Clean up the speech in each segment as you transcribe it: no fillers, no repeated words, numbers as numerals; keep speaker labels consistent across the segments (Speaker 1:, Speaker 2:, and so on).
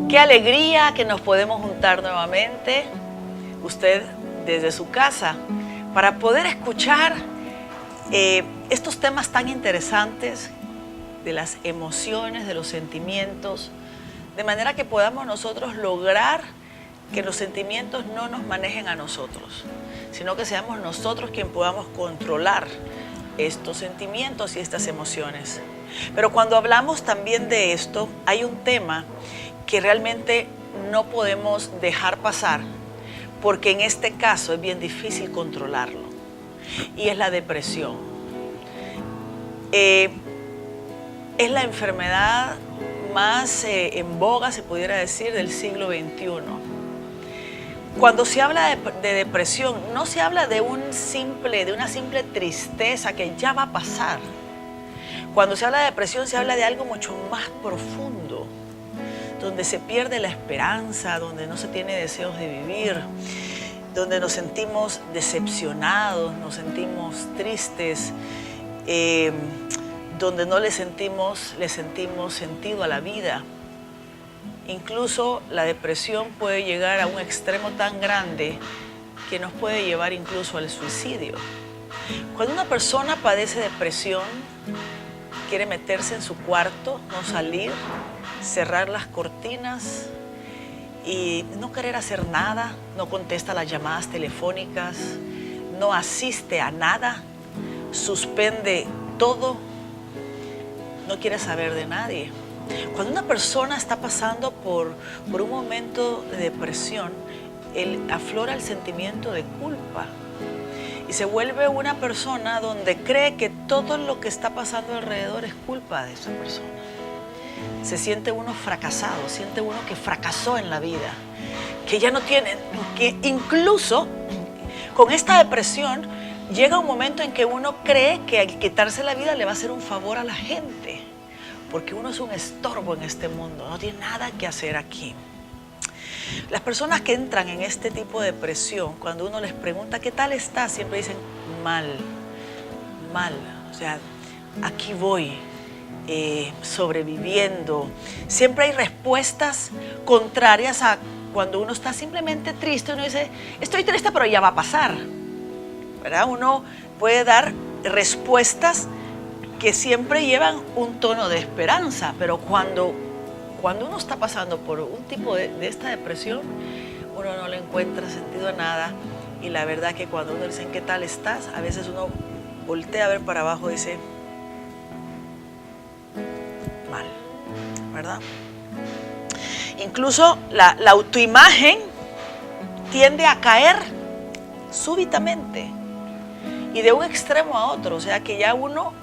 Speaker 1: Qué alegría que nos podemos juntar nuevamente, usted desde su casa, para poder escuchar estos temas tan interesantes de las emociones, de los sentimientos, de manera que podamos nosotros lograr que los sentimientos no nos manejen a nosotros, sino que seamos nosotros quien podamos controlar estos sentimientos y estas emociones. Pero cuando hablamos también de esto, hay un tema que realmente no podemos dejar pasar, porque en este caso es bien difícil controlarlo, y es la depresión. Es la enfermedad más en boga, se pudiera decir, del siglo XXI. Cuando se habla de depresión, no se habla de una simple tristeza que ya va a pasar. Cuando se habla de depresión, se habla de algo mucho más profundo, donde se pierde la esperanza, donde no se tiene deseos de vivir, donde nos sentimos decepcionados, nos sentimos tristes, donde no le sentimos sentido a la vida. Incluso la depresión puede llegar a un extremo tan grande que nos puede llevar incluso al suicidio. Cuando una persona padece depresión, quiere meterse en su cuarto, no salir, cerrar las cortinas y no querer hacer nada, no contesta las llamadas telefónicas, no asiste a nada, suspende todo, no quiere saber de nadie. Cuando una persona está pasando por un momento de depresión, él aflora el sentimiento de culpa y se vuelve una persona donde cree que todo lo que está pasando alrededor es culpa de esa persona. Se siente uno fracasado, siente uno que fracasó en la vida, que ya no tiene, que incluso con esta depresión llega un momento en que uno cree que al quitarse la vida le va a hacer un favor a la gente, porque uno es un estorbo en este mundo, no tiene nada que hacer aquí. Las personas que entran en este tipo de depresión, cuando uno les pregunta ¿qué tal está?, siempre dicen mal, o sea, aquí voy, sobreviviendo. Siempre hay respuestas contrarias a cuando uno está simplemente triste. Uno dice, estoy triste pero ya va a pasar, ¿verdad? Uno puede dar respuestas que siempre llevan un tono de esperanza, pero cuando uno está pasando por un tipo de esta depresión, uno no le encuentra sentido a nada. Y la verdad que cuando uno dice ¿qué tal estás?, a veces uno voltea a ver para abajo y dice mal, ¿verdad? Incluso la autoimagen tiende a caer súbitamente y de un extremo a otro, o sea que ya uno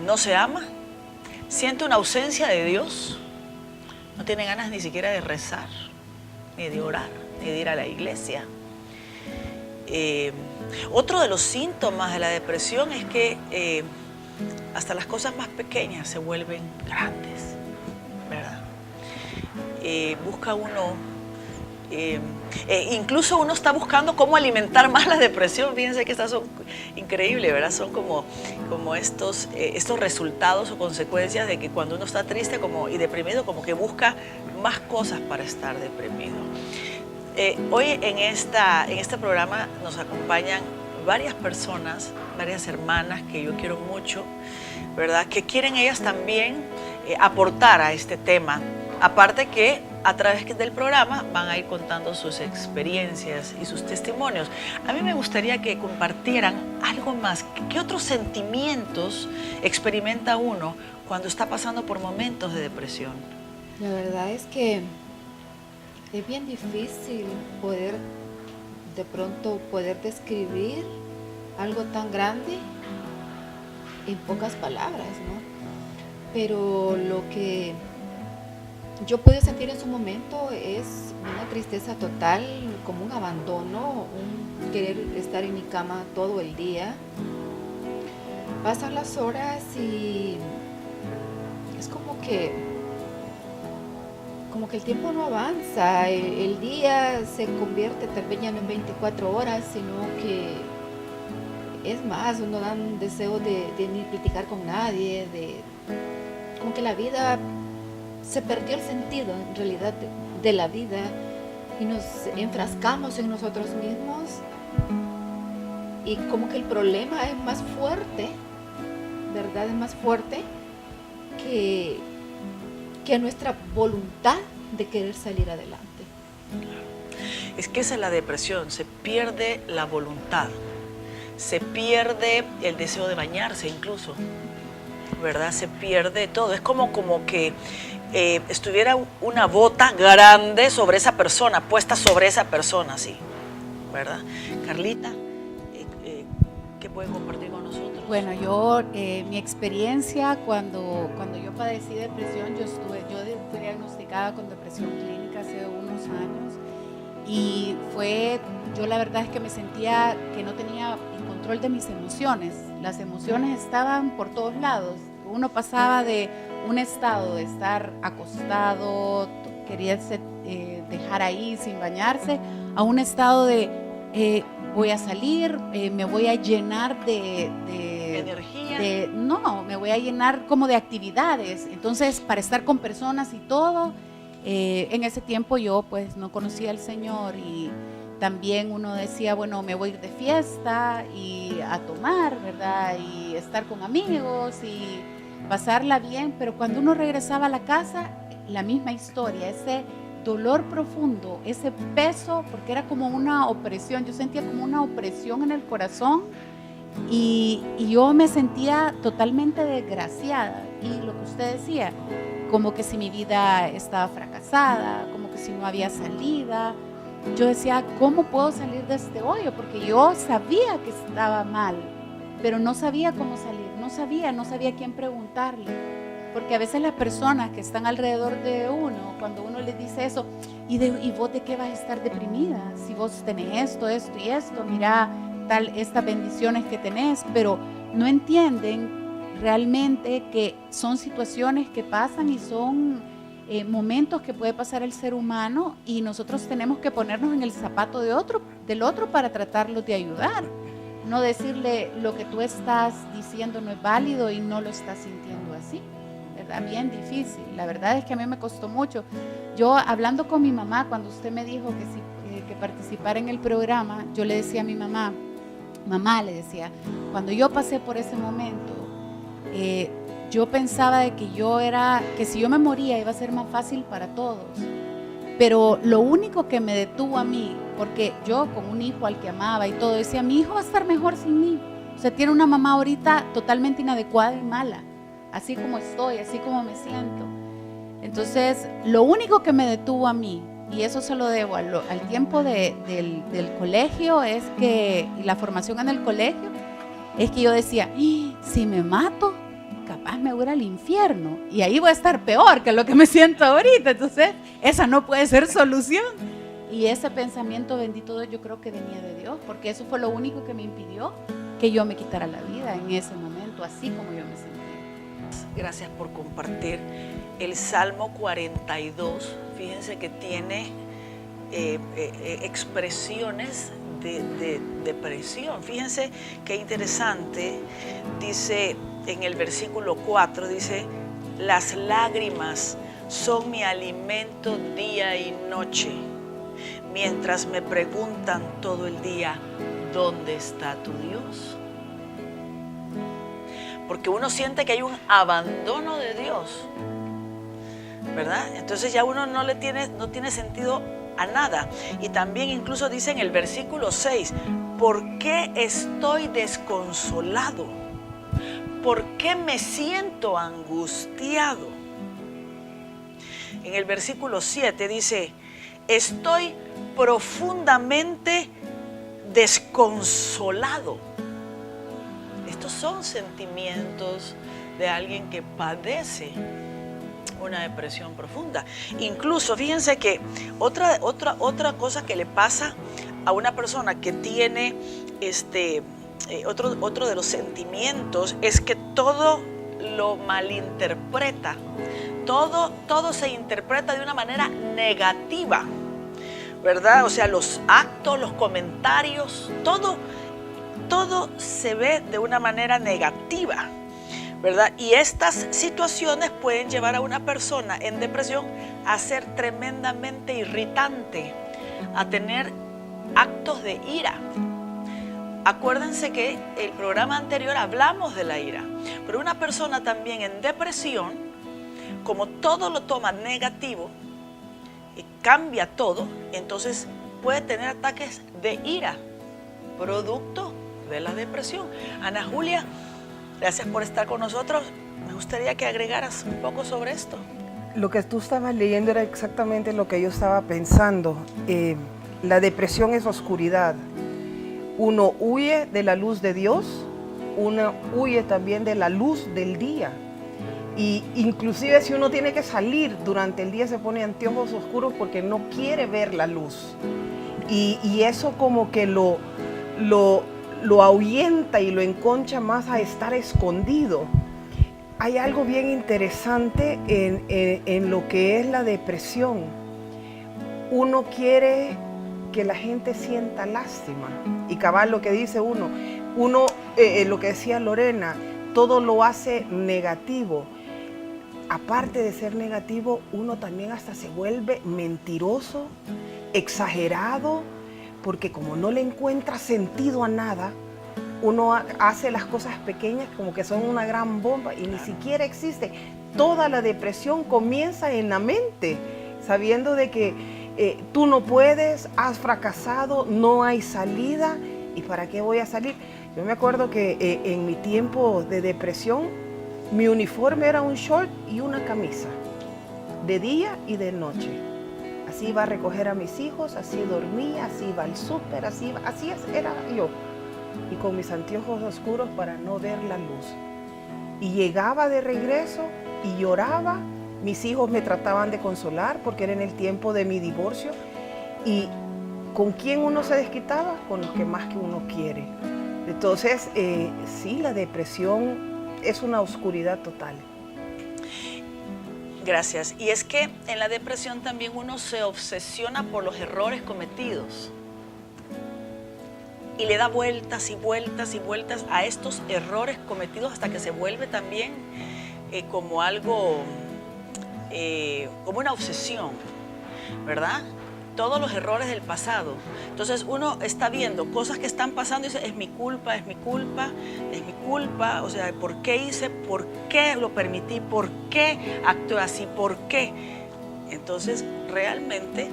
Speaker 1: no se ama, siente una ausencia de Dios, no tiene ganas ni siquiera de rezar, ni de orar, ni de ir a la iglesia. Otro de los síntomas de la depresión es que hasta las cosas más pequeñas se vuelven grandes, ¿verdad? Busca uno, incluso uno está buscando cómo alimentar más la depresión. Fíjense que estas son increíbles, ¿verdad? Son como estos resultados o consecuencias de que cuando uno está triste y deprimido, como que busca más cosas para estar deprimido. Hoy en este programa nos acompañan varias personas, varias hermanas que yo quiero mucho, ¿verdad? Que quieren ellas también aportar a este tema. Aparte que a través del programa van a ir contando sus experiencias y sus testimonios. A mí me gustaría que compartieran algo más. ¿Qué otros sentimientos experimenta uno cuando está pasando por momentos de depresión?
Speaker 2: La verdad es que es bien difícil de pronto poder describir algo tan grande en pocas palabras, ¿no? Pero lo que yo pude sentir en su momento es una tristeza total, como un abandono, un querer estar en mi cama todo el día. Pasan las horas y es como que el tiempo no avanza, el día se convierte tal vez ya no en 24 horas, sino que es más, uno da un deseo de ni platicar con nadie, como que la vida se perdió el sentido en realidad de la vida y nos enfrascamos en nosotros mismos y como que el problema es más fuerte, ¿verdad? Es más fuerte que nuestra voluntad de querer salir adelante.
Speaker 1: Es que esa es la depresión, se pierde la voluntad, se pierde el deseo de bañarse incluso, ¿verdad? Se pierde todo, es como que estuviera una bota grande sobre esa persona, puesta sobre esa persona, sí, ¿verdad? Carlita, ¿qué puede compartir con nosotros?
Speaker 3: Bueno, yo, mi experiencia cuando yo padecí depresión, yo fui diagnosticada con depresión clínica hace unos años y yo la verdad es que me sentía que no tenía el control de mis emociones. Las emociones estaban por todos lados. Uno pasaba de un estado de estar acostado, queríase dejar ahí sin bañarse, a un estado de voy a salir, me voy a llenar de
Speaker 1: energía.
Speaker 3: Me voy a llenar como de actividades. Entonces, para estar con personas y todo, en ese tiempo yo pues no conocía al Señor y también uno decía, bueno, me voy a ir de fiesta y a tomar, ¿verdad? Y estar con amigos y pasarla bien, pero cuando uno regresaba a la casa, la misma historia, ese dolor profundo, ese peso, porque era como una opresión, yo sentía como una opresión en el corazón y yo me sentía totalmente desgraciada y lo que usted decía, como que si mi vida estaba fracasada, como que si no había salida. Yo decía, ¿cómo puedo salir de este hoyo? Porque yo sabía que estaba mal, pero no sabía cómo salir, no sabía a quién preguntarle. Porque a veces las personas que están alrededor de uno, cuando uno les dice eso, ¿y vos de qué vas a estar deprimida? Si vos tenés esto y esto, mira estas bendiciones que tenés, pero no entienden realmente que son situaciones que pasan y son momentos que puede pasar el ser humano y nosotros tenemos que ponernos en el zapato del otro para tratarlo de ayudar. No decirle lo que tú estás diciendo no es válido y no lo estás sintiendo así. ¿Verdad? Bien difícil, la verdad es que a mí me costó mucho. Yo hablando con mi mamá, cuando usted me dijo que participara en el programa, yo le decía a mi mamá, le decía, cuando yo pasé por ese momento, yo pensaba de que si yo me moría iba a ser más fácil para todos, pero lo único que me detuvo a mí, porque yo con un hijo al que amaba y todo, decía, mi hijo va a estar mejor sin mí, o sea, tiene una mamá ahorita totalmente inadecuada y mala, así como estoy, así como me siento. Entonces, lo único que me detuvo a mí, y eso se lo debo al tiempo del colegio, y la formación en el colegio, es que yo decía, si me mato, capaz me voy al infierno, y ahí voy a estar peor que lo que me siento ahorita. Entonces, esa no puede ser solución. Y ese pensamiento bendito yo creo que venía de Dios, porque eso fue lo único que me impidió que yo me quitara la vida en ese momento, así como yo me sentí.
Speaker 1: Gracias por compartir. El Salmo 42, fíjense que tiene expresiones de depresión. Fíjense qué interesante, dice en el versículo 4, dice, las lágrimas son mi alimento día y noche, mientras me preguntan todo el día, ¿dónde está tu Dios? Porque uno siente que hay un abandono de Dios, ¿verdad? Entonces ya uno no tiene sentido a nada. Y también incluso dice en el versículo 6, ¿por qué estoy desconsolado? ¿Por qué me siento angustiado? En el versículo 7 dice, estoy profundamente desconsolado. Estos son sentimientos de alguien que padece una depresión profunda. Incluso, fíjense que otra cosa que le pasa a una persona que tiene otro de los sentimientos es que todo lo malinterpreta. Todo se interpreta de una manera negativa, ¿verdad? O sea, los actos, los comentarios, todo se ve de una manera negativa, ¿verdad? Y estas situaciones pueden llevar a una persona en depresión a ser tremendamente irritante, a tener actos de ira. Acuérdense que el programa anterior hablamos de la ira, pero una persona también en depresión, como todo lo toma negativo y cambia todo, entonces puede tener ataques de ira, producto de la depresión. Ana Julia, gracias por estar con nosotros. Me gustaría que agregaras un poco sobre esto.
Speaker 4: Lo que tú estabas leyendo era exactamente lo que yo estaba pensando. La depresión es oscuridad. Uno huye de la luz de Dios, uno huye también de la luz del día. Y inclusive si uno tiene que salir durante el día se pone anteojos oscuros porque no quiere ver la luz. Y eso como que lo ahuyenta y lo enconcha más a estar escondido. Hay algo bien interesante en lo que es la depresión. Uno quiere que la gente sienta lástima. Y cabal lo que dice uno, lo que decía Lorena, todo lo hace negativo. Aparte de ser negativo, uno también hasta se vuelve mentiroso, exagerado, porque como no le encuentra sentido a nada, uno hace las cosas pequeñas como que son una gran bomba y ni siquiera existe. Toda la depresión comienza en la mente, sabiendo de que tú no puedes, has fracasado, no hay salida, ¿y para qué voy a salir? Yo me acuerdo que en mi tiempo de depresión, mi uniforme era un short y una camisa, de día y de noche. Así iba a recoger a mis hijos, así dormía, así iba al súper, así era yo. Y con mis anteojos oscuros para no ver la luz. Y llegaba de regreso y lloraba. Mis hijos me trataban de consolar porque era en el tiempo de mi divorcio. ¿Y con quién uno se desquitaba? Con los que más que uno quiere. Entonces, sí, la depresión es una oscuridad total.
Speaker 1: Gracias. Y es que en la depresión también uno se obsesiona por los errores cometidos. Y le da vueltas y vueltas y vueltas a estos errores cometidos hasta que se vuelve también como algo, como una obsesión, ¿verdad? Todos los errores del pasado. Entonces uno está viendo cosas que están pasando y dice, es mi culpa, es mi culpa, es mi culpa. O sea, ¿por qué hice? ¿Por qué lo permití? ¿Por qué actué así? ¿Por qué? Entonces realmente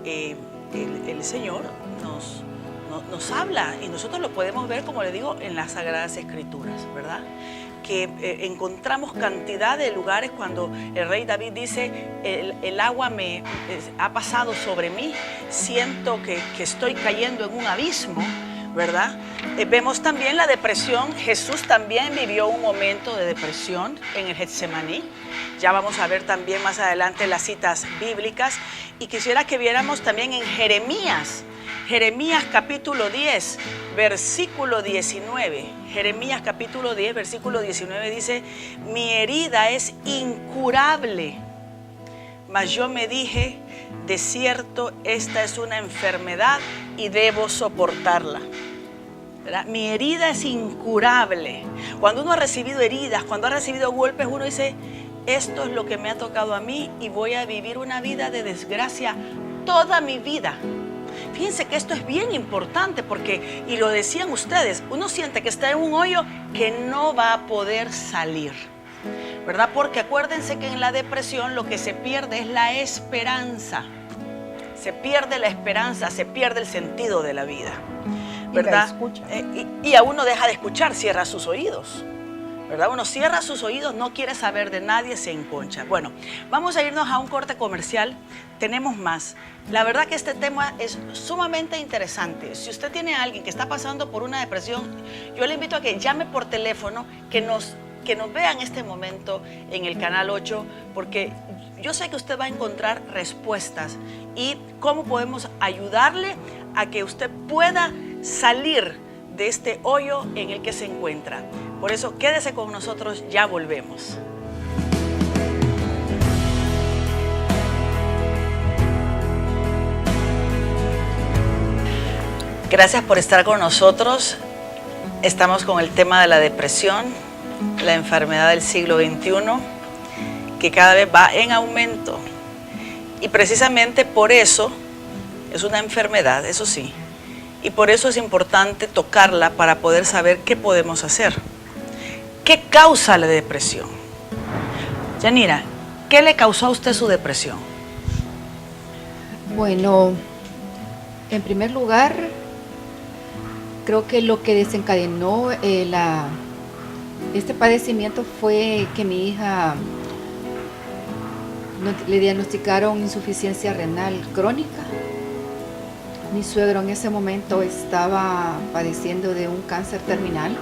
Speaker 1: el Señor nos habla y nosotros lo podemos ver, como le digo, en las Sagradas Escrituras, ¿verdad? Que encontramos cantidad de lugares cuando el rey David dice, el agua me ha pasado sobre mí, siento que estoy cayendo en un abismo, ¿verdad? Vemos también la depresión. Jesús también vivió un momento de depresión en el Getsemaní. Ya vamos a ver también más adelante las citas bíblicas. Y quisiera que viéramos también en Jeremías capítulo 10, versículo 19. Jeremías capítulo 10, versículo 19 dice, mi herida es incurable, mas yo me dije, de cierto, esta es una enfermedad y debo soportarla. ¿Verdad? Mi herida es incurable. Cuando uno ha recibido heridas, cuando ha recibido golpes, uno dice, esto es lo que me ha tocado a mí y voy a vivir una vida de desgracia toda mi vida. Fíjense que esto es bien importante porque, y lo decían ustedes, uno siente que está en un hoyo que no va a poder salir, ¿verdad? Porque acuérdense que en la depresión lo que se pierde es la esperanza. Se pierde la esperanza, se pierde el sentido de la vida, ¿verdad? Y a uno deja de escuchar, cierra sus oídos, ¿verdad? Uno cierra sus oídos, no quiere saber de nadie, se enconcha. Bueno, vamos a irnos a un corte comercial, tenemos más. La verdad que este tema es sumamente interesante. Si usted tiene a alguien que está pasando por una depresión, yo le invito a que llame por teléfono, que nos vea en este momento en el Canal 8, porque yo sé que usted va a encontrar respuestas y cómo podemos ayudarle a que usted pueda salir de este hoyo en el que se encuentra. Por eso, quédese con nosotros, ya volvemos. Gracias por estar con nosotros. Estamos con el tema de la depresión. la enfermedad del siglo XXI, que cada vez va en aumento. Y precisamente por eso es una enfermedad, eso sí, y por eso es importante tocarla para poder saber qué podemos hacer. ¿Qué causa la depresión? Yanira, ¿qué le causó a usted su depresión?
Speaker 2: Bueno, en primer lugar, creo que lo que desencadenó este padecimiento fue que mi hija le diagnosticaron insuficiencia renal crónica. Mi suegro en ese momento estaba padeciendo de un cáncer terminal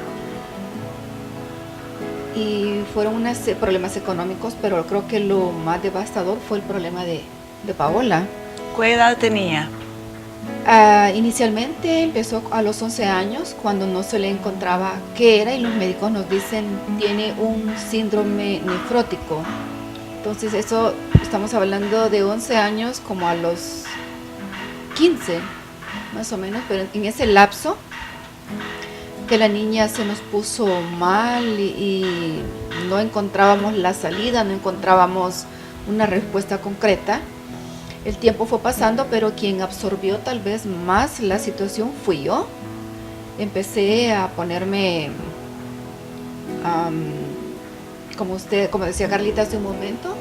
Speaker 2: y fueron unos problemas económicos, pero creo que lo más devastador fue el problema de Paola.
Speaker 1: ¿Qué edad tenía?
Speaker 2: Inicialmente empezó a los 11 años, cuando no se le encontraba qué era, y los médicos nos dicen tiene un síndrome nefrótico. Entonces eso, estamos hablando de 11 años como a los 15, más o menos, pero en ese lapso que la niña se nos puso mal y no encontrábamos la salida, no encontrábamos una respuesta concreta. El tiempo fue pasando, pero quien absorbió tal vez más la situación fui yo. Empecé a ponerme, como decía Carlita hace un momento,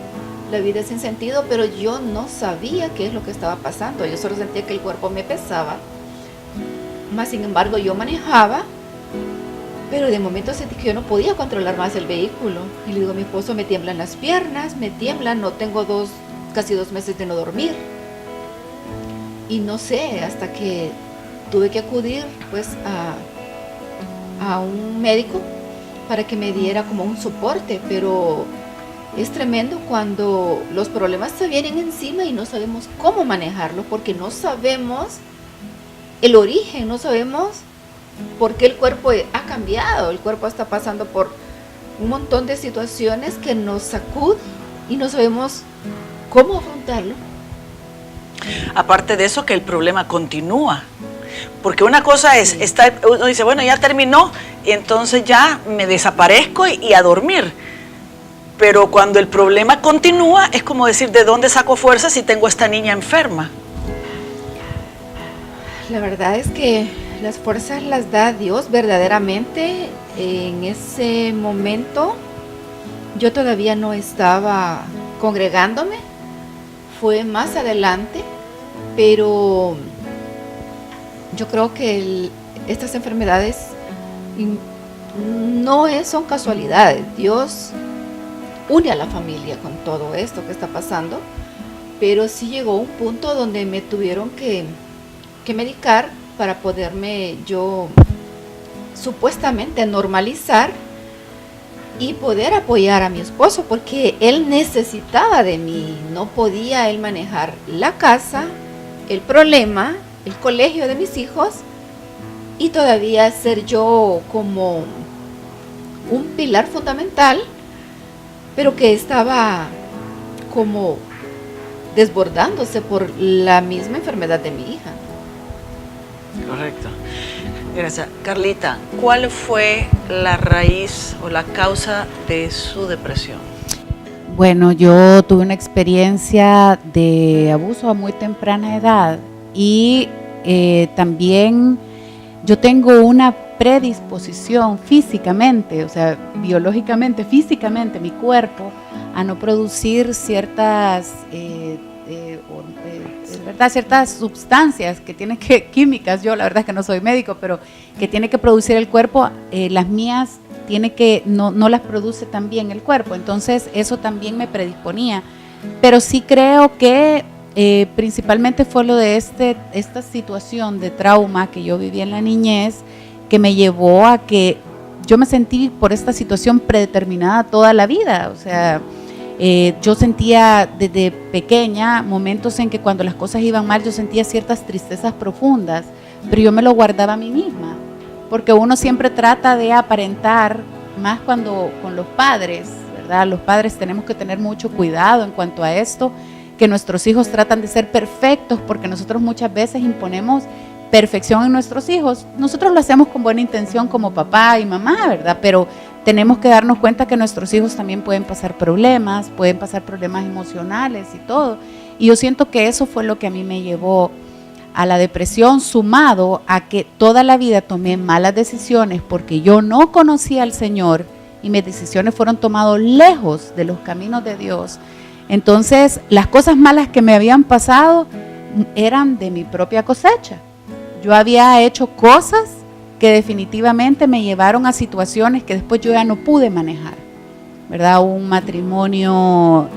Speaker 2: la vida es sin sentido, pero yo no sabía qué es lo que estaba pasando. Yo solo sentía que el cuerpo me pesaba. Más sin embargo, yo manejaba, pero de momento sentí que yo no podía controlar más el vehículo. Y le digo a mi esposo, me tiemblan las piernas, me tiemblan, no tengo casi 2 meses de no dormir. Y no sé, hasta que tuve que acudir pues a un médico para que me diera como un soporte, pero es tremendo cuando los problemas se vienen encima y no sabemos cómo manejarlo, porque no sabemos el origen, no sabemos por qué el cuerpo ha cambiado. El cuerpo está pasando por un montón de situaciones que nos sacuden y no sabemos cómo afrontarlo.
Speaker 1: Aparte de eso, que el problema continúa. Porque una cosa es, uno dice, bueno, ya terminó, y entonces ya me desaparezco y a dormir. Pero cuando el problema continúa, es como decir, ¿de dónde saco fuerza si tengo a esta niña enferma?
Speaker 2: La verdad es que las fuerzas las da Dios verdaderamente. En ese momento yo todavía no estaba congregándome, fue más adelante, pero yo creo que estas enfermedades no son casualidades. Dios une a la familia con todo esto que está pasando, pero sí llegó un punto donde me tuvieron que medicar para poderme yo supuestamente normalizar y poder apoyar a mi esposo, porque él necesitaba de mí. No podía él manejar la casa, el problema, el colegio de mis hijos y todavía ser yo como un pilar fundamental, pero que estaba como desbordándose por la misma enfermedad de mi hija.
Speaker 1: Correcto. Gracias. Carlita, ¿cuál fue la raíz o la causa de su depresión?
Speaker 3: Bueno, yo tuve una experiencia de abuso a muy temprana edad y también yo tengo una predisposición físicamente, o sea, biológicamente, físicamente, mi cuerpo, a no producir ciertas ciertas sustancias que tiene químicas. Yo la verdad es que no soy médico, pero que tiene que producir el cuerpo, las mías no las produce tan bien el cuerpo, entonces eso también me predisponía. Pero sí creo que principalmente fue lo de esta situación de trauma que yo viví en la niñez, que me llevó a que yo me sentí por esta situación predeterminada toda la vida. O sea, yo sentía desde pequeña momentos en que cuando las cosas iban mal yo sentía ciertas tristezas profundas, pero yo me lo guardaba a mí misma, porque uno siempre trata de aparentar, más cuando con los padres, ¿verdad? Los padres tenemos que tener mucho cuidado en cuanto a esto, que nuestros hijos tratan de ser perfectos, porque nosotros muchas veces imponemos perfección en nuestros hijos. Nosotros lo hacemos con buena intención como papá y mamá, ¿verdad? Pero tenemos que darnos cuenta que nuestros hijos también pueden pasar problemas emocionales y todo. Y yo siento que eso fue lo que a mí me llevó a la depresión, sumado a que toda la vida tomé malas decisiones porque yo no conocía al Señor y mis decisiones fueron tomadas lejos de los caminos de Dios. Entonces, las cosas malas que me habían pasado eran de mi propia cosecha. Yo había hecho cosas que definitivamente me llevaron a situaciones que después yo ya no pude manejar, ¿verdad? Un matrimonio,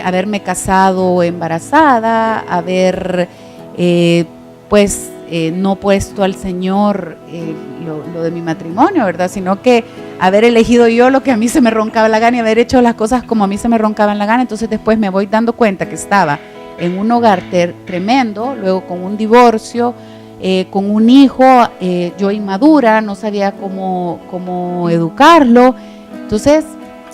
Speaker 3: haberme casado embarazada, haber no puesto al Señor lo de mi matrimonio, ¿verdad? Sino que haber elegido yo lo que a mí se me roncaba la gana y haber hecho las cosas como a mí se me roncaban la gana. Entonces después me voy dando cuenta que estaba en un hogar tremendo, luego con un divorcio, con un hijo, yo inmadura, no sabía cómo educarlo. Entonces,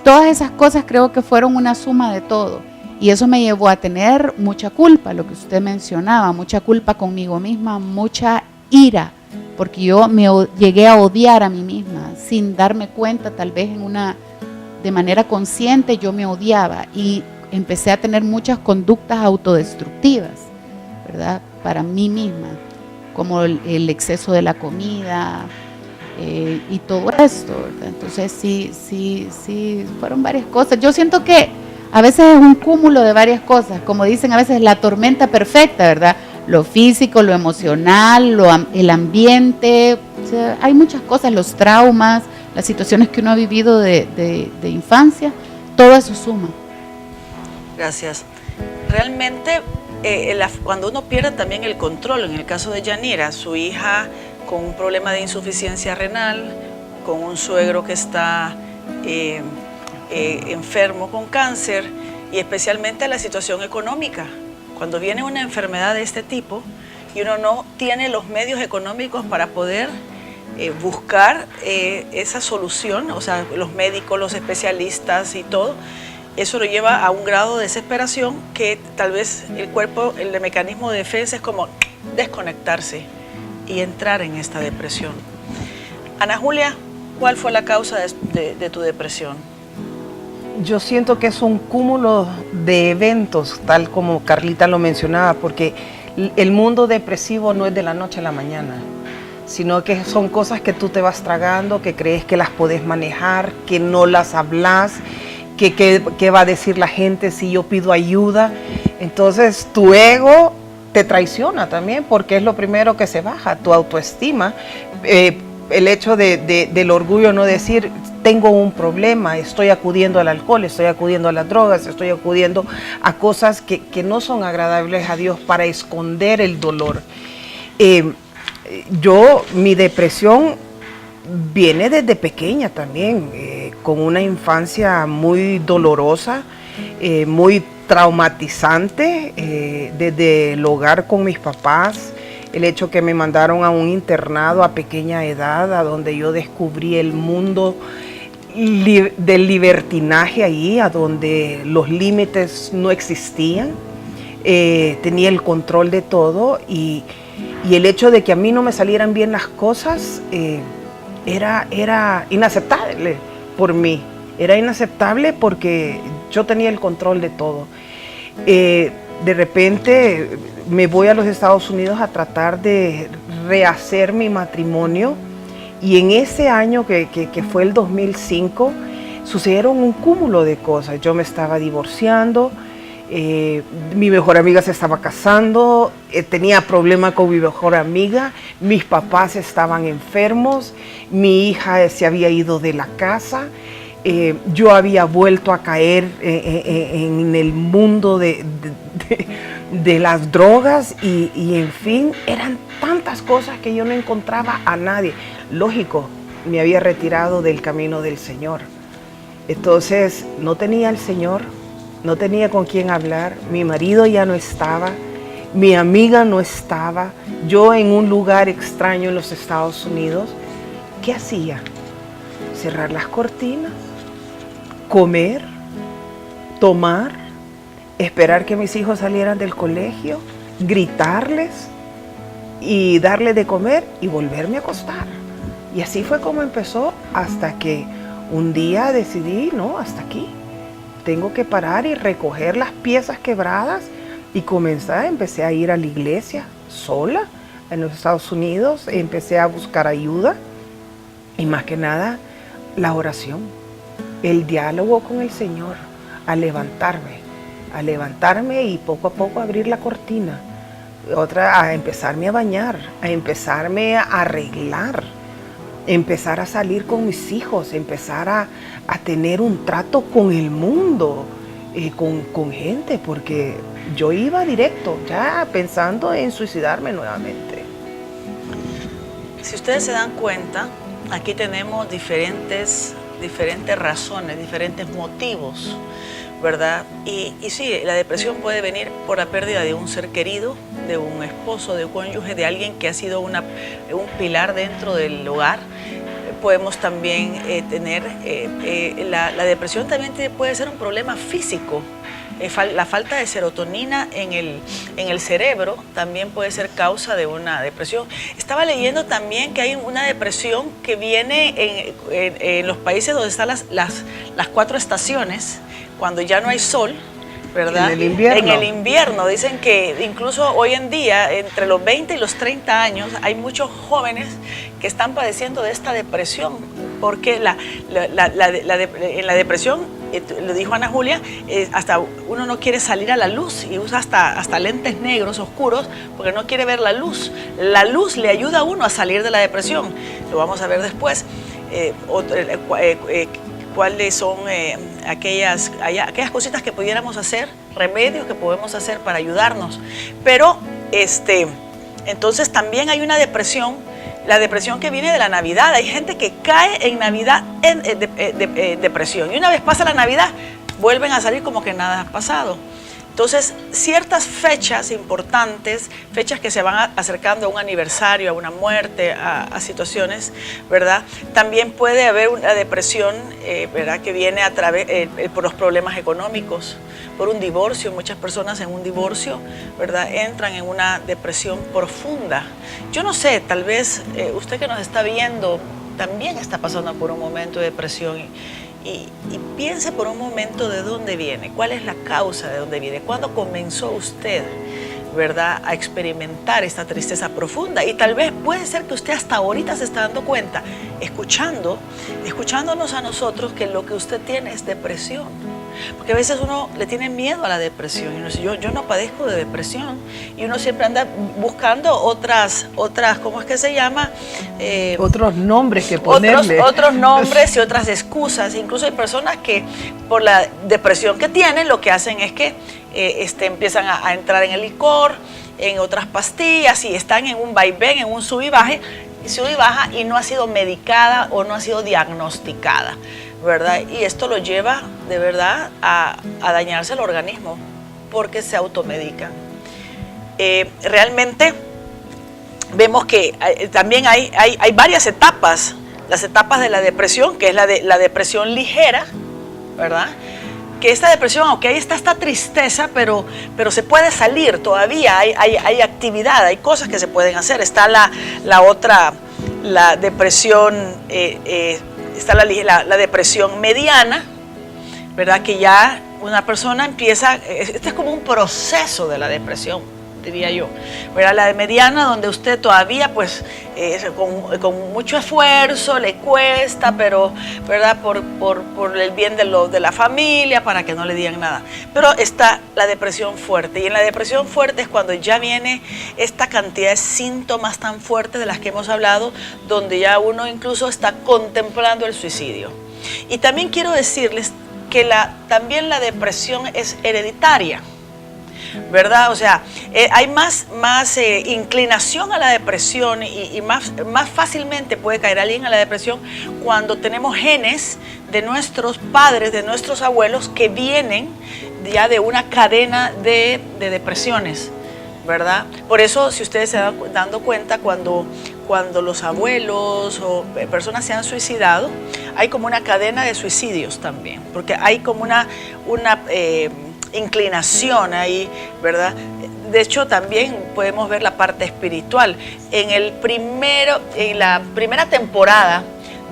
Speaker 3: todas esas cosas creo que fueron una suma de todo. Y eso me llevó a tener mucha culpa, lo que usted mencionaba, mucha culpa conmigo misma, mucha ira, porque yo llegué a odiar a mí misma, sin darme cuenta, tal vez de manera consciente yo me odiaba y empecé a tener muchas conductas autodestructivas, ¿verdad? Para mí misma, como el exceso de la comida y todo esto, ¿verdad? Entonces sí, fueron varias cosas. Yo siento que a veces es un cúmulo de varias cosas, como dicen a veces la tormenta perfecta, ¿verdad? Lo físico, lo emocional, el ambiente, o sea, hay muchas cosas, los traumas, las situaciones que uno ha vivido de infancia, todo eso suma.
Speaker 1: Gracias. Realmente, cuando uno pierde también el control, en el caso de Yanira, su hija con un problema de insuficiencia renal, con un suegro que está enfermo con cáncer, y especialmente la situación económica. Cuando viene una enfermedad de este tipo y uno no tiene los medios económicos para poder buscar esa solución, o sea, los médicos, los especialistas y todo, eso lo lleva a un grado de desesperación que tal vez el cuerpo, el mecanismo de defensa es como desconectarse y entrar en esta depresión. Ana Julia, ¿cuál fue la causa de tu depresión?
Speaker 4: Yo siento que es un cúmulo de eventos, tal como Carlita lo mencionaba, porque el mundo depresivo no es de la noche a la mañana, sino que son cosas que tú te vas tragando, que crees que las podés manejar, que no las hablas, que va a decir la gente si yo pido ayuda. Entonces tu ego te traiciona también, porque es lo primero que se baja, tu autoestima. El hecho del orgullo, no decir, tengo un problema, estoy acudiendo al alcohol, estoy acudiendo a las drogas, estoy acudiendo a cosas que no son agradables a Dios para esconder el dolor. Mi depresión viene desde pequeña también, con una infancia muy dolorosa, muy traumatizante, desde el hogar con mis papás. El hecho que me mandaron a un internado a pequeña edad, a donde yo descubrí el mundo del libertinaje ahí, a donde los límites no existían. Tenía el control de todo y el hecho de que a mí no me salieran bien las cosas era inaceptable por mí. Era inaceptable porque yo tenía el control de todo. De repente me voy a los Estados Unidos a tratar de rehacer mi matrimonio, y en ese año que fue el 2005 sucedieron un cúmulo de cosas. Yo me estaba divorciando, mi mejor amiga se estaba casando, tenía problemas con mi mejor amiga, mis papás estaban enfermos, mi hija se había ido de la casa. Yo había vuelto a caer en el mundo de las drogas y en fin, eran tantas cosas que yo no encontraba a nadie. Lógico, me había retirado del camino del Señor. Entonces no tenía al Señor, no tenía con quién hablar, mi marido ya no estaba, mi amiga no estaba, yo en un lugar extraño en los Estados Unidos. ¿Qué hacía? Cerrar las cortinas, comer, tomar, esperar que mis hijos salieran del colegio, gritarles y darles de comer y volverme a acostar. Y así fue como empezó, hasta que un día decidí, no, hasta aquí. Tengo que parar y recoger las piezas quebradas y empecé a ir a la iglesia sola en los Estados Unidos, empecé a buscar ayuda y más que nada la oración, el diálogo con el Señor, a levantarme y poco a poco abrir la cortina, a empezarme a bañar, a empezarme a arreglar, empezar a salir con mis hijos, empezar a tener un trato con el mundo, con gente, porque yo iba directo, ya pensando en suicidarme nuevamente.
Speaker 1: Si ustedes se dan cuenta, aquí tenemos diferentes razones, diferentes motivos, ¿verdad? Y sí, la depresión puede venir por la pérdida de un ser querido, de un esposo, de un cónyuge, de alguien que ha sido un pilar dentro del hogar. Podemos también tener, la depresión también puede ser un problema físico. La falta de serotonina en el cerebro también puede ser causa de una depresión. Estaba leyendo también que hay una depresión que viene en los países donde están las 4 estaciones, cuando ya no hay sol, ¿verdad?
Speaker 4: En el invierno.
Speaker 1: En el invierno. Dicen que incluso hoy en día, entre los 20 y los 30 años, hay muchos jóvenes que están padeciendo de esta depresión, porque en la depresión, lo dijo Ana Julia, hasta uno no quiere salir a la luz y usa hasta lentes negros, oscuros, porque no quiere ver la luz. La luz le ayuda a uno a salir de la depresión. Lo vamos a ver después. Cuáles son aquellas cositas que pudiéramos hacer, remedios que podemos hacer para ayudarnos. Pero entonces también hay una depresión, la depresión que viene de la Navidad. Hay gente que cae en Navidad en depresión, y una vez pasa la Navidad vuelven a salir como que nada ha pasado. Entonces, ciertas fechas importantes, fechas que se van acercando a un aniversario, a una muerte, a situaciones, ¿verdad? También puede haber una depresión, ¿verdad?, que viene por los problemas económicos, por un divorcio. Muchas personas en un divorcio, ¿verdad?, entran en una depresión profunda. Yo no sé, tal vez usted que nos está viendo también está pasando por un momento de depresión. Y piense por un momento de dónde viene, cuál es la causa de dónde viene, cuándo comenzó usted, ¿verdad?, a experimentar esta tristeza profunda. Y tal vez puede ser que usted hasta ahorita se está dando cuenta, escuchándonos a nosotros, que lo que usted tiene es depresión. Porque a veces uno le tiene miedo a la depresión y uno dice, yo no padezco de depresión, y uno siempre anda buscando otras, ¿cómo es que se llama?
Speaker 4: Otros nombres que ponerle.
Speaker 1: Otros nombres y otras excusas. Incluso hay personas que por la depresión que tienen, lo que hacen es que empiezan a entrar en el licor, en otras pastillas, y están en un vaivén, en un sub y baja, y no ha sido medicada o no ha sido diagnosticada, ¿verdad? Y esto lo lleva de verdad a dañarse el organismo, porque se automedican. Realmente vemos que también hay varias etapas. Las etapas de la depresión, que es la depresión ligera, ¿verdad? Que esta depresión, aunque ahí está esta tristeza, pero se puede salir todavía, hay actividad, hay cosas que se pueden hacer. Está la otra, la depresión, está la depresión mediana, ¿verdad? Que ya una persona empieza, este es como un proceso de la depresión, diría yo, ¿verdad? La de mediana, donde usted todavía, pues, con mucho esfuerzo, le cuesta, pero, ¿verdad?, por el bien de la familia, para que no le digan nada. Pero está la depresión fuerte, y en la depresión fuerte es cuando ya viene esta cantidad de síntomas tan fuertes de las que hemos hablado, donde ya uno incluso está contemplando el suicidio. Y también quiero decirles que también la depresión es hereditaria, ¿verdad? O sea, hay más inclinación a la depresión, y más fácilmente puede caer alguien a la depresión cuando tenemos genes de nuestros padres, de nuestros abuelos, que vienen ya de una cadena de depresiones, ¿verdad? Por eso, si ustedes se van dando cuenta, cuando los abuelos o personas se han suicidado, hay como una cadena de suicidios también, porque hay como una inclinación ahí, ¿verdad? de hecho, también podemos ver la parte espiritual. En la primera temporada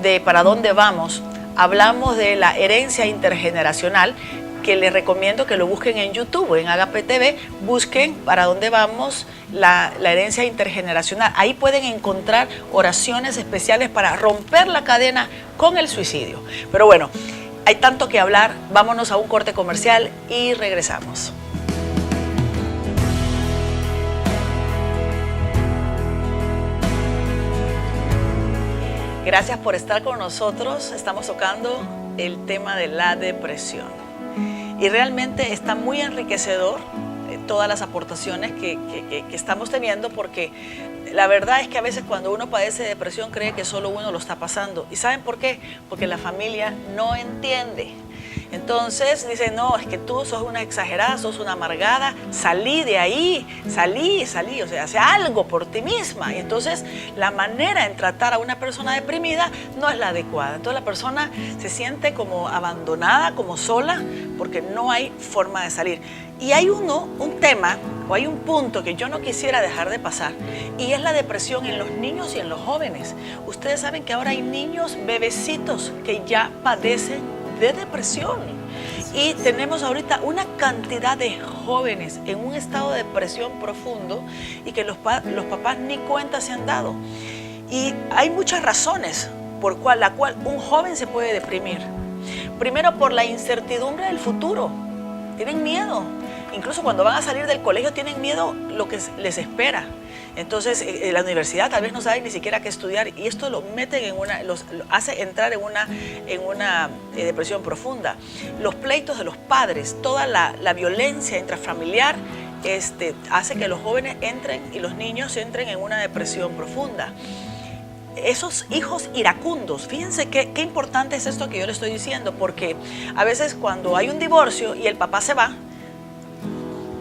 Speaker 1: de ¿Para dónde vamos?, hablamos de la herencia intergeneracional, que les recomiendo que lo busquen en YouTube, en Agape TV, busquen ¿Para dónde vamos?, la herencia intergeneracional. Ahí pueden encontrar oraciones especiales para romper la cadena con el suicidio. Pero bueno, hay tanto que hablar, vámonos a un corte comercial y regresamos. Gracias por estar con nosotros. Estamos tocando el tema de la depresión. Y realmente está muy enriquecedor todas las aportaciones que estamos teniendo, porque la verdad es que a veces cuando uno padece depresión cree que solo uno lo está pasando. ¿Y saben por qué? Porque la familia no entiende. Entonces dicen, no, es que tú sos una exagerada, sos una amargada, salí de ahí, salí, o sea, hace algo por ti misma. Y entonces la manera en tratar a una persona deprimida no es la adecuada. Entonces la persona se siente como abandonada, como sola, porque no hay forma de salir. Y hay un tema, o hay un punto que yo no quisiera dejar de pasar, y es la depresión en los niños y en los jóvenes. Ustedes saben que ahora hay niños, bebecitos, que ya padecen de depresión. Y tenemos ahorita una cantidad de jóvenes en un estado de depresión profundo y que los papás ni cuenta se han dado. Y hay muchas razones por la cual un joven se puede deprimir. Primero, por la incertidumbre del futuro. Tienen miedo. Incluso cuando van a salir del colegio tienen miedo lo que les espera. Entonces, en la universidad tal vez no saben ni siquiera qué estudiar, y esto lo meten lo hace entrar en una depresión profunda. Los pleitos de los padres, toda la violencia intrafamiliar hace que los jóvenes y los niños entren en una depresión profunda. Esos hijos iracundos, fíjense qué importante es esto que yo le estoy diciendo, porque a veces cuando hay un divorcio y el papá se va,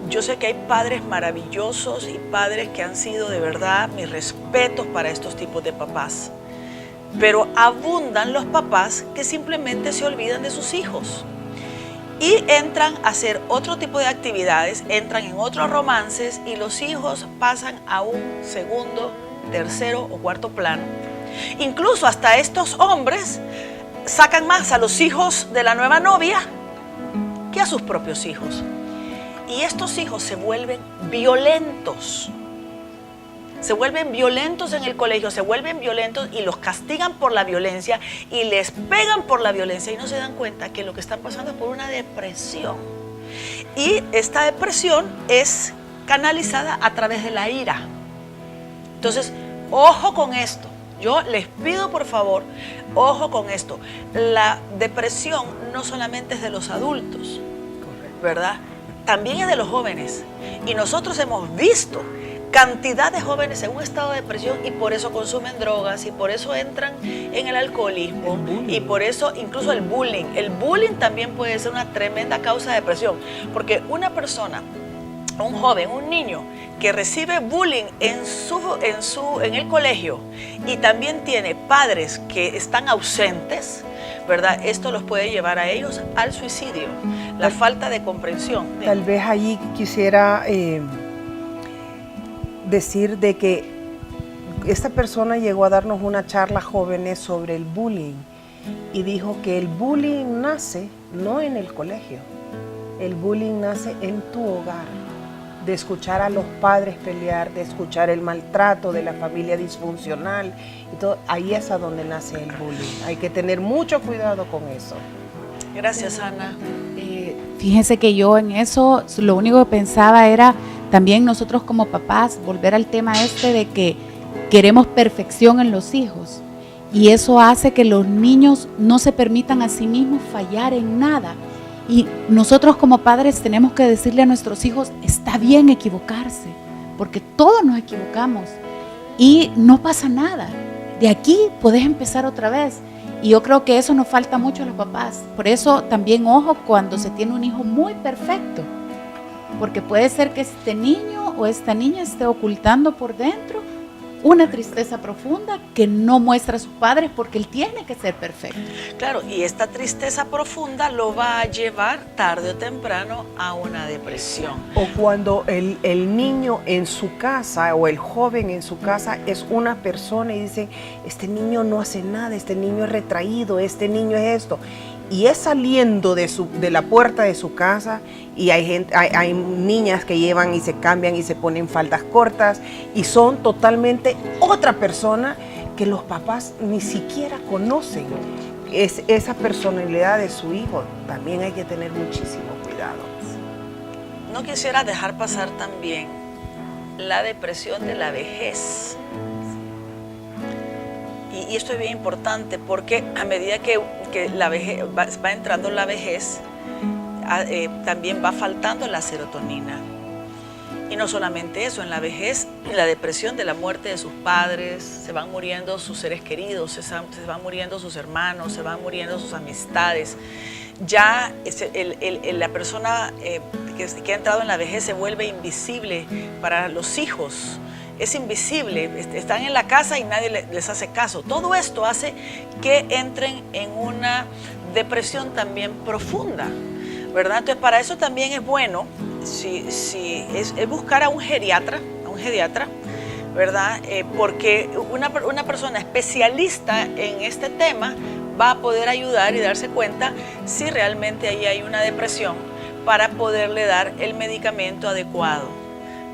Speaker 1: yo sé que hay padres maravillosos y padres que han sido de verdad mis respetos para estos tipos de papás. Pero abundan los papás que simplemente se olvidan de sus hijos y entran a hacer otro tipo de actividades, entran en otros romances, y los hijos pasan a un segundo, tercero o cuarto plano. Incluso hasta estos hombres sacan más a los hijos de la nueva novia que a sus propios hijos. Y estos hijos se vuelven violentos. Se vuelven violentos en el colegio, se vuelven violentos y los castigan por la violencia y les pegan por la violencia, y no se dan cuenta que lo que están pasando es por una depresión. Y esta depresión es canalizada a través de la ira. Entonces, ojo con esto. Yo les pido, por favor, ojo con esto. La depresión no solamente es de los adultos, ¿verdad? También es de los jóvenes. Y nosotros hemos visto cantidad de jóvenes en un estado de depresión, y por eso consumen drogas, y por eso entran en el alcoholismo, y por eso incluso el bullying. El bullying también puede ser una tremenda causa de depresión, porque una persona, un joven, un niño que recibe bullying en el colegio y también tiene padres que están ausentes, ¿verdad? Esto los puede llevar a ellos al suicidio, la falta de comprensión.
Speaker 4: Tal vez allí quisiera decir de que esta persona llegó a darnos una charla jóvenes sobre el bullying, y dijo que el bullying nace no en el colegio, el bullying nace en tu hogar, de escuchar a los padres pelear, de escuchar el maltrato de la familia disfuncional y todo. Ahí es a donde nace el bullying. Hay que tener mucho cuidado con eso.
Speaker 1: Gracias, Ana.
Speaker 3: Fíjense que yo en eso lo único que pensaba era también nosotros como papás volver al tema de que queremos perfección en los hijos, y eso hace que los niños no se permitan a sí mismos fallar en nada. Y nosotros como padres tenemos que decirle a nuestros hijos, está bien equivocarse, porque todos nos equivocamos y no pasa nada. De aquí podés empezar otra vez. Y yo creo que eso nos falta mucho a los papás. Por eso también ojo cuando se tiene un hijo muy perfecto, porque puede ser que este niño o esta niña esté ocultando por dentro una tristeza profunda que no muestra a su padre porque él tiene que ser perfecto.
Speaker 1: Claro, y esta tristeza profunda lo va a llevar tarde o temprano a una depresión.
Speaker 4: O cuando el niño en su casa o el joven en su casa es una persona y dice, este niño no hace nada, este niño es retraído, este niño es esto. Y es saliendo de la puerta de su casa y hay niñas que llevan y se cambian y se ponen faldas cortas y son totalmente otra persona que los papás ni siquiera conocen. Esa personalidad de su hijo también hay que tener muchísimo cuidado.
Speaker 1: No quisiera dejar pasar también la depresión de la vejez. Y esto es bien importante porque a medida que la vejez, va entrando la vejez, también va faltando la serotonina. Y no solamente eso, en la vejez, en la depresión de la muerte de sus padres, se van muriendo sus seres queridos, se van muriendo sus hermanos, se van muriendo sus amistades. Ya la persona que ha entrado en la vejez se vuelve invisible para los hijos. Es invisible, están en la casa y nadie les hace caso. Todo esto hace que entren en una depresión también profunda, ¿verdad? Entonces, para eso también es bueno es buscar a un geriatra, ¿verdad? Porque una persona especialista en este tema va a poder ayudar y darse cuenta si realmente ahí hay una depresión para poderle dar el medicamento adecuado,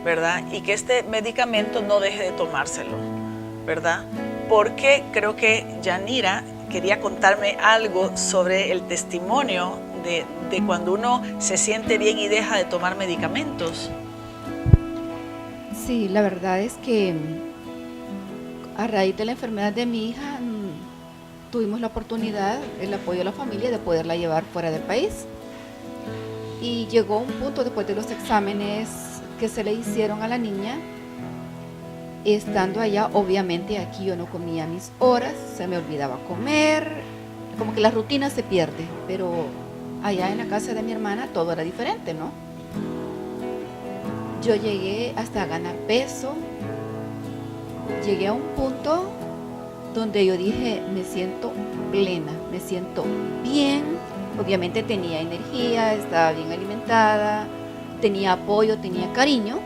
Speaker 1: ¿verdad? Y que este medicamento no deje de tomárselo, ¿verdad? Porque creo que Yanira quería contarme algo sobre el testimonio de cuando uno se siente bien y deja de tomar medicamentos.
Speaker 2: Sí, la verdad es que a raíz de la enfermedad de mi hija tuvimos la oportunidad, el apoyo de la familia, de poderla llevar fuera del país. Y llegó un punto después de los exámenes que se le hicieron a la niña, estando allá, obviamente aquí yo no comía mis horas, se me olvidaba comer, como que la rutina se pierde, pero allá en la casa de mi hermana todo era diferente, ¿no? Yo llegué hasta ganar peso, llegué a un punto donde yo dije, me siento plena, me siento bien, obviamente tenía energía, estaba bien alimentada, tenía apoyo, tenía cariño,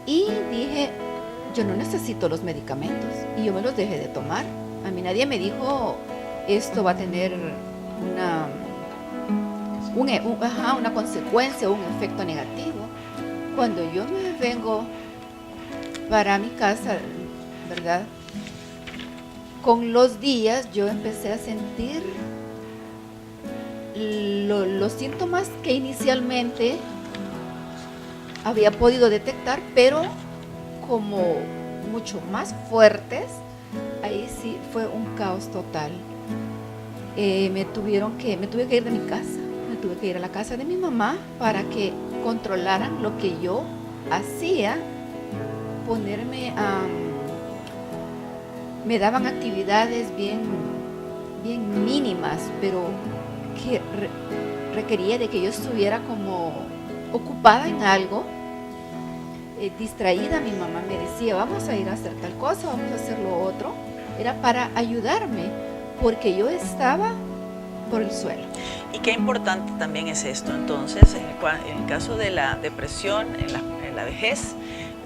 Speaker 2: y dije, yo no necesito los medicamentos, y yo me los dejé de tomar. A mí nadie me dijo, esto va a tener una consecuencia, un efecto negativo. Cuando yo me vengo para mi casa, ¿verdad? Con los días yo empecé a sentir los síntomas que inicialmente había podido detectar, pero como mucho más fuertes. Ahí sí fue un caos total. Me tuve que ir de mi casa, me tuve que ir a la casa de mi mamá para que controlaran lo que yo hacía, me daban actividades bien mínimas, pero que requería de que yo estuviera como ocupada en algo, distraída. Mi mamá me decía, vamos a ir a hacer tal cosa, vamos a hacer lo otro. Era para ayudarme, porque yo estaba por el suelo.
Speaker 1: Y qué importante también es esto, entonces, en el caso de la depresión, en la vejez,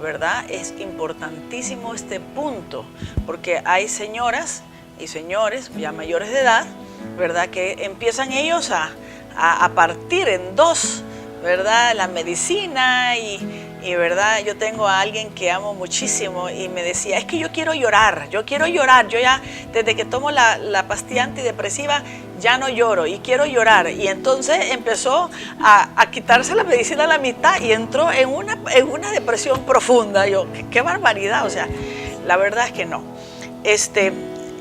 Speaker 1: ¿verdad? Es importantísimo este punto, porque hay señoras y señores ya mayores de edad, ¿verdad? Que empiezan ellos a partir en dos, ¿verdad? La medicina y verdad, yo tengo a alguien que amo muchísimo y me decía, es que yo quiero llorar, yo ya desde que tomo la pastilla antidepresiva ya no lloro y quiero llorar. Y entonces empezó a quitarse la medicina a la mitad y entró en una depresión profunda. Yo, qué barbaridad, o sea, la verdad es que no.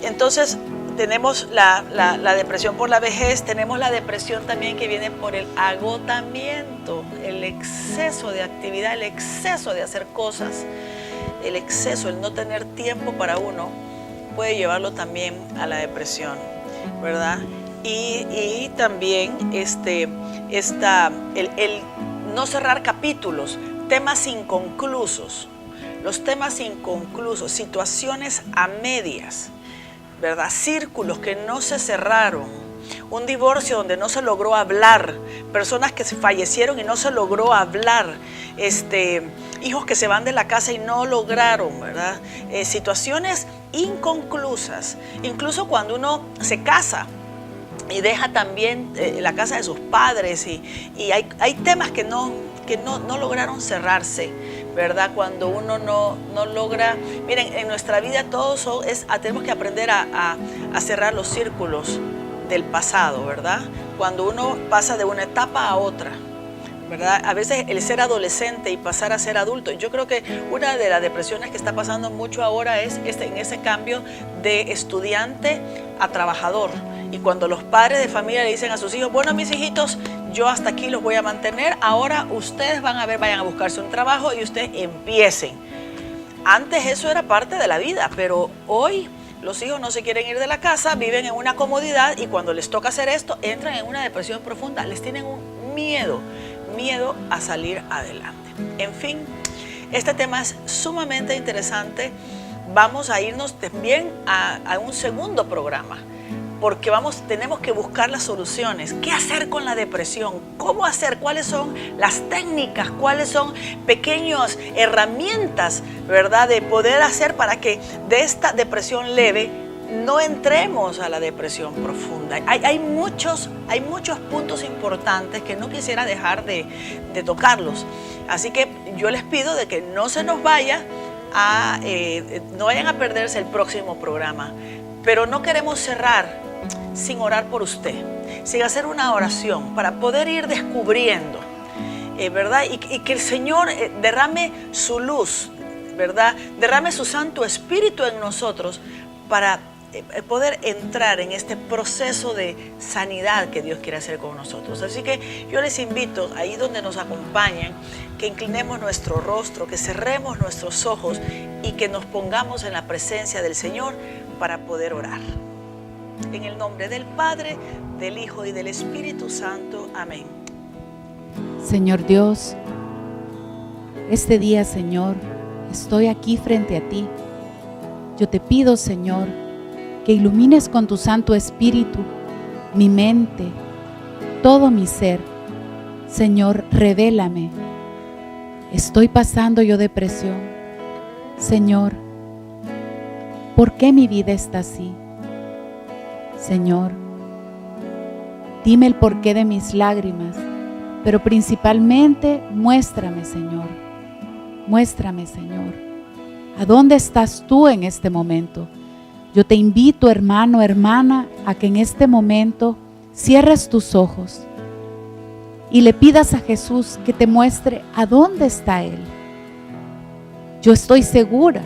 Speaker 1: Entonces tenemos la depresión por la vejez, tenemos la depresión también que viene por el agotamiento, el exceso de actividad, el exceso de hacer cosas, el no tener tiempo para uno puede llevarlo también a la depresión, ¿verdad? Y también el no cerrar capítulos, temas inconclusos. los temas inconclusos, situaciones a medias, ¿verdad? Círculos que no se cerraron, un divorcio donde no se logró hablar, personas que fallecieron y no se logró hablar, hijos que se van de la casa y no lograron, ¿verdad? Situaciones inconclusas, incluso cuando uno se casa y deja también la casa de sus padres y hay temas que no lograron cerrarse, ¿verdad? Cuando uno no logra, miren, en nuestra vida todos tenemos que aprender a cerrar los círculos del pasado, ¿verdad? Cuando uno pasa de una etapa a otra, ¿verdad? A veces el ser adolescente y pasar a ser adulto. Yo creo que una de las depresiones que está pasando mucho ahora es en ese cambio de estudiante a trabajador. Y cuando los padres de familia le dicen a sus hijos, bueno, mis hijitos, yo hasta aquí los voy a mantener, ahora ustedes vayan a buscarse un trabajo y ustedes empiecen. Antes eso era parte de la vida, pero hoy los hijos no se quieren ir de la casa, viven en una comodidad y cuando les toca hacer esto, entran en una depresión profunda, les tienen un miedo a salir adelante. En fin, este tema es sumamente interesante. Vamos a irnos también a un segundo programa, porque tenemos que buscar las soluciones. ¿Qué hacer con la depresión? ¿Cómo hacer? ¿Cuáles son las técnicas? ¿Cuáles son pequeñas herramientas, verdad, de poder hacer para que de esta depresión leve no entremos a la depresión profunda? Hay muchos puntos importantes que no quisiera dejar de tocarlos. Así que yo les pido de que no se nos vayan a perderse el próximo programa. Pero no queremos cerrar sin orar por usted, sin hacer una oración para poder ir descubriendo, ¿verdad? Y que el Señor derrame su luz, ¿verdad? Derrame su Santo Espíritu en nosotros para poder entrar en este proceso de sanidad que Dios quiere hacer con nosotros. Así que yo les invito, ahí donde nos acompañan, que inclinemos nuestro rostro, que cerremos nuestros ojos y que nos pongamos en la presencia del Señor para poder orar. En el nombre del Padre, del Hijo y del Espíritu Santo. Amén.
Speaker 3: Señor Dios, este día, Señor, estoy aquí frente a ti. Yo te pido, Señor, que ilumines con tu Santo Espíritu mi mente, todo mi ser. Señor, revélame. Estoy pasando yo depresión. Señor, ¿por qué mi vida está así? Señor, dime el porqué de mis lágrimas, pero principalmente muéstrame, Señor. Muéstrame, Señor. ¿A dónde estás tú en este momento? Yo te invito, hermano, hermana, a que en este momento cierres tus ojos y le pidas a Jesús que te muestre a dónde está Él. Yo estoy segura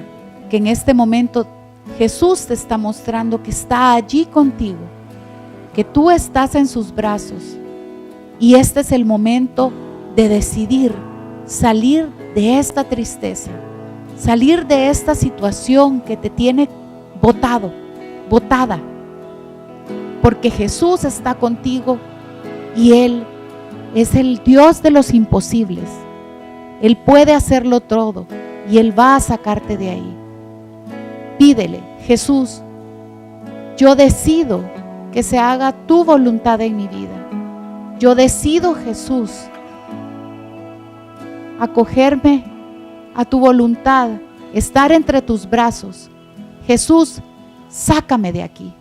Speaker 3: que en este momento Jesús te está mostrando que está allí contigo, que tú estás en sus brazos y este es el momento de decidir salir de esta tristeza, salir de esta situación que te tiene botada, porque Jesús está contigo y Él es el Dios de los imposibles. Él puede hacerlo todo y Él va a sacarte de ahí. Pídele, Jesús, yo decido que se haga tu voluntad en mi vida. Yo decido, Jesús, acogerme a tu voluntad, estar entre tus brazos. Jesús, sácame de aquí.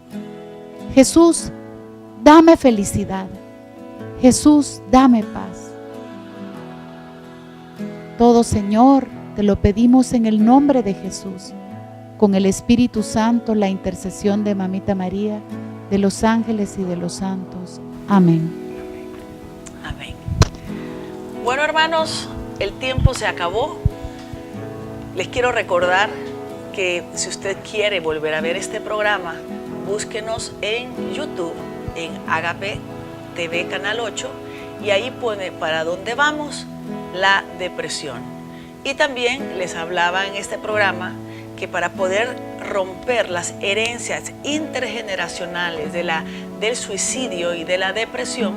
Speaker 3: Jesús, dame felicidad. Jesús, dame paz. Todo, Señor, te lo pedimos en el nombre de Jesús, con el Espíritu Santo, la intercesión de Mamita María, de los ángeles y de los santos. Amén.
Speaker 1: Amén. Bueno, hermanos, el tiempo se acabó. Les quiero recordar que si usted quiere volver a ver este programa, búsquenos en YouTube, en Agape TV Canal 8, y ahí pone Para dónde vamos, la depresión. Y también les hablaba en este programa que para poder romper las herencias intergeneracionales del suicidio y de la depresión,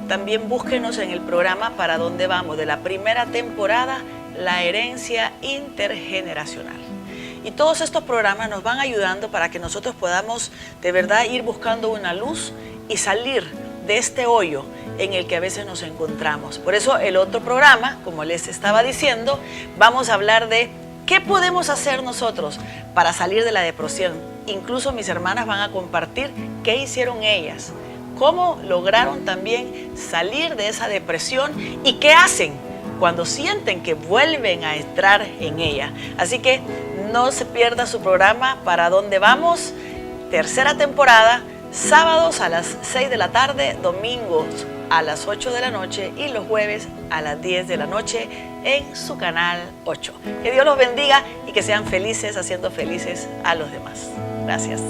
Speaker 1: también búsquenos en el programa Para dónde vamos, de la primera temporada, la herencia intergeneracional. Y todos estos programas nos van ayudando para que nosotros podamos de verdad ir buscando una luz y salir de este hoyo en el que a veces nos encontramos. Por eso el otro programa, como les estaba diciendo, vamos a hablar de qué podemos hacer nosotros para salir de la depresión. Incluso mis hermanas van a compartir qué hicieron ellas, cómo lograron también salir de esa depresión y qué hacen cuando sienten que vuelven a entrar en ella. Así que no se pierda su programa Para Dónde Vamos, tercera temporada, sábados a las 6 de la tarde, domingos a las 8 de la noche y los jueves a las 10 de la noche en su canal 8. Que Dios los bendiga y que sean felices haciendo felices a los demás. Gracias.